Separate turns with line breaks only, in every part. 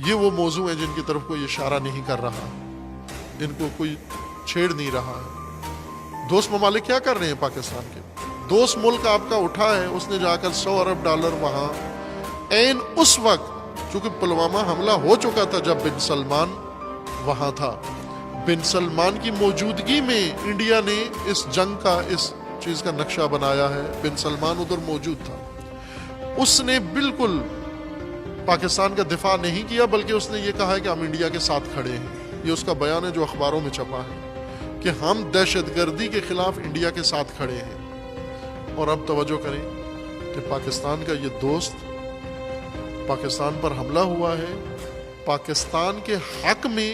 یہ وہ موضوع ہیں جن کی طرف کوئی اشارہ نہیں کر رہا، ان کو کوئی چھیڑ نہیں رہا ہے۔ دوست ممالک کیا کر رہے ہیں پاکستان کے؟ دوست ملک آپ کا اٹھا ہے، اس نے جا کر $100 ارب وہاں عین اس وقت، چونکہ پلوامہ حملہ ہو چکا تھا جب بن سلمان وہاں تھا، بن سلمان کی موجودگی میں انڈیا نے اس جنگ کا، اس چیز کا نقشہ بنایا ہے۔ بن سلمان ادھر موجود تھا، اس نے بالکل پاکستان کا دفاع نہیں کیا، بلکہ اس نے یہ کہا ہے کہ ہم انڈیا کے ساتھ کھڑے ہیں۔ یہ اس کا بیان ہے جو اخباروں میں چھپا ہے کہ ہم دہشت گردی کے خلاف انڈیا کے ساتھ کھڑے ہیں۔ اور اب توجہ کریں کہ پاکستان کا یہ دوست پاکستان پر حملہ ہوا ہے، پاکستان کے حق میں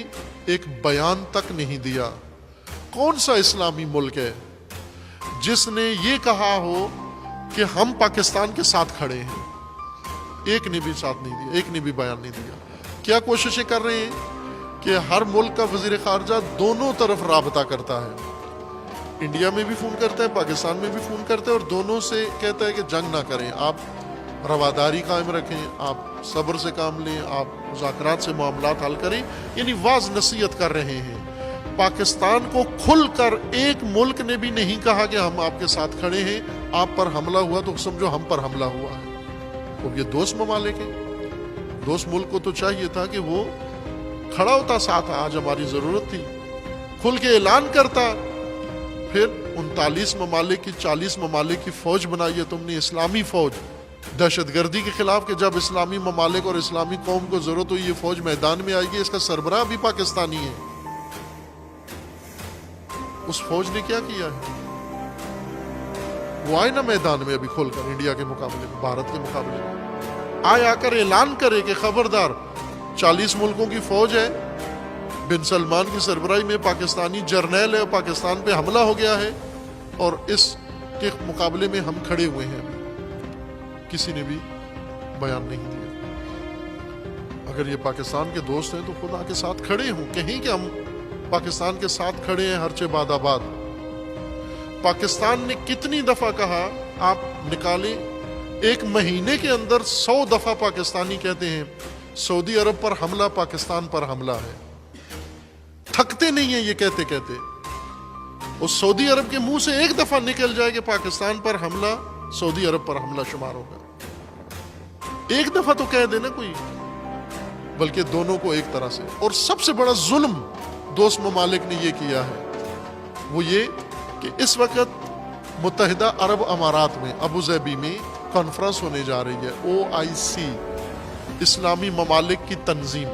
ایک بیان تک نہیں دیا۔ کون سا اسلامی ملک ہے جس نے یہ کہا ہو کہ ہم پاکستان کے ساتھ کھڑے ہیں؟ ایک نے بھی ساتھ نہیں دیا، ایک نے بھی بیان نہیں دیا۔ کیا کوششیں کر رہے ہیں کہ ہر ملک کا وزیر خارجہ دونوں طرف رابطہ کرتا ہے، انڈیا میں بھی فون کرتا ہے، پاکستان میں بھی فون کرتا ہے، اور دونوں سے کہتا ہے کہ جنگ نہ کریں، آپ رواداری قائم رکھیں، آپ صبر سے کام لیں، آپ مذاکرات سے معاملات حل کریں، یعنی واضح نصیحت کر رہے ہیں۔ پاکستان کو کھل کر ایک ملک نے بھی نہیں کہا کہ ہم آپ کے ساتھ کھڑے ہیں، آپ پر حملہ ہوا تو سمجھو ہم پر حملہ ہوا ہے۔ اب یہ دوست ممالک ہیں، دوست ملک کو تو چاہیے تھا کہ وہ کھڑا ہوتا ساتھ، آج ہماری ضرورت تھی، کھل کے اعلان کرتا۔ پھر 39 ممالک کی 40 ممالک کی فوج بنائی ہے تم نے، اسلامی فوج دہشت گردی کے خلاف، کہ جب اسلامی ممالک اور اسلامی قوم کو ضرورت ہوئی یہ فوج میدان میں آئے گی۔ اس کا سربراہ بھی پاکستانی ہے۔ اس فوج نے کیا کیا ہے؟ وہ آئے نا میدان میں ابھی کھول کر، انڈیا کے مقابلے میں، بھارت کے مقابلے میں آئے، آ کر اعلان کرے کہ خبردار 40 ملکوں کی فوج ہے، بن سلمان کی سربراہی میں پاکستانی جرنیل ہے، پاکستان پہ حملہ ہو گیا ہے اور اس کے مقابلے میں ہم کھڑے ہوئے ہیں۔ کسی نے بھی بیان نہیں دیا۔ اگر یہ پاکستان کے دوست ہیں تو خدا کے ساتھ کھڑے ہوں، کہیں کہ ہم پاکستان کے ساتھ کھڑے ہیں ہرچہ باد آباد۔ پاکستان نے کتنی دفعہ کہا، آپ نکالیں، ایک مہینے کے اندر 100 دفعہ پاکستانی کہتے ہیں سعودی عرب پر حملہ، پاکستان پر حملہ ہے، تھکتے نہیں ہیں یہ کہتے کہتے۔ اس سعودی عرب کے منہ سے ایک دفعہ نکل جائے کہ پاکستان پر حملہ سعودی عرب پر حملہ شمار ہوگا، ایک دفعہ تو کہہ دینا کوئی، بلکہ دونوں کو ایک طرح سے۔ اور سب سے بڑا ظلم دوست ممالک نے یہ کیا ہے، وہ یہ کہ اس وقت متحدہ عرب امارات میں ابو ظہبی میں کانفرنس ہونے جا رہی ہے، OIC، اسلامی ممالک کی تنظیم،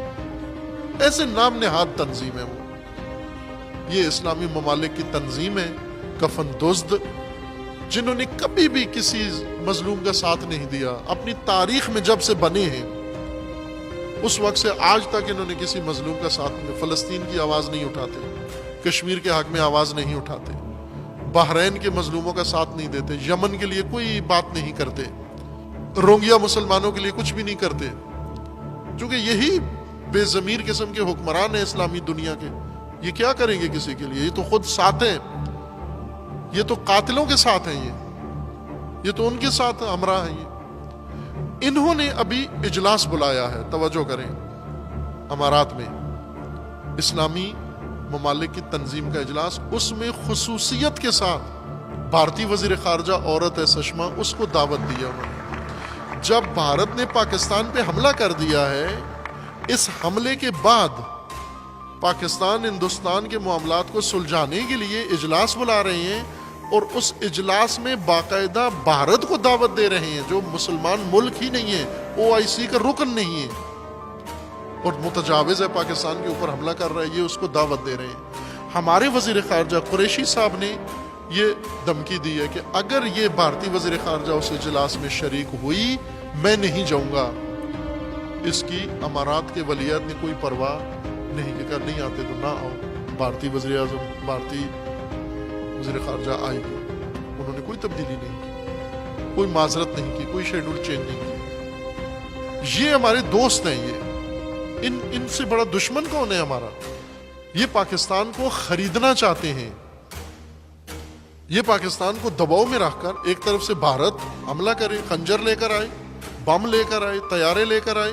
ایسے نام نہاد تنظیم ہے وہ، یہ اسلامی ممالک کی تنظیم ہے، کفن دزد، جنہوں نے کبھی بھی کسی مظلوم کا ساتھ نہیں دیا اپنی تاریخ میں، جب سے بنے ہیں اس وقت سے آج تک انہوں نے کسی مظلوم کا ساتھ نہیں، فلسطین کی آواز نہیں اٹھاتے، کشمیر کے حق میں آواز نہیں اٹھاتے، بحرین کے مظلوموں کا ساتھ نہیں دیتے، یمن کے لیے کوئی بات نہیں کرتے، روہنگیا مسلمانوں کے لیے کچھ بھی نہیں کرتے، چونکہ یہی بے ضمیر قسم کے حکمران ہیں اسلامی دنیا کے، یہ کیا کریں گے کسی کے لیے؟ یہ تو خود ساتھ ہیں، یہ تو قاتلوں کے ساتھ ہیں، یہ تو ان کے ساتھ ہمراہ ہیں۔ انہوں نے ابھی اجلاس بلایا ہے، توجہ کریں، امارات میں اسلامی ممالک کی تنظیم کا اجلاس، اس میں خصوصیت کے ساتھ بھارتی وزیر خارجہ عورت ہے سشما، اس کو دعوت دی ہے انہوں نے۔ جب بھارت نے پاکستان پہ حملہ کر دیا ہے، اس حملے کے بعد پاکستان ہندوستان کے معاملات کو سلجھانے کے لیے اجلاس بلا رہے ہیں، اور اس اجلاس میں باقاعدہ بھارت کو دعوت دے رہے ہیں، جو مسلمان ملک ہی نہیں ہے، OIC کا رکن نہیں ہے، اور متجاوز ہے، پاکستان کے اوپر حملہ کر رہا ہے، یہ اس کو دعوت دے رہے ہیں۔ ہمارے وزیر خارجہ قریشی صاحب نے یہ دھمکی دی ہے کہ اگر یہ بھارتی وزیر خارجہ اس اجلاس میں شریک ہوئی، میں نہیں جاؤں گا۔ اس کی امارات کے ولیعہد نے کوئی پرواہ نہیں کہ نہیں آتے تو نہ آؤ، بھارتی وزیر اعظم، بھارتی وزیر خارجہ آئے گی، انہوں نے کوئی تبدیلی نہیں کی، کوئی معذرت نہیں کی، کوئی شیڈول چینج نہیں کی۔ یہ ہمارے دوست ہیں، یہ ان سے بڑا دشمن کون ہے ہمارا؟ یہ پاکستان کو خریدنا چاہتے ہیں، یہ پاکستان کو دباؤ میں رکھ کر ایک طرف سے بھارت حملہ کرے، خنجر لے کر آئے، بم لے کر آئے، طیارے لے کر آئے،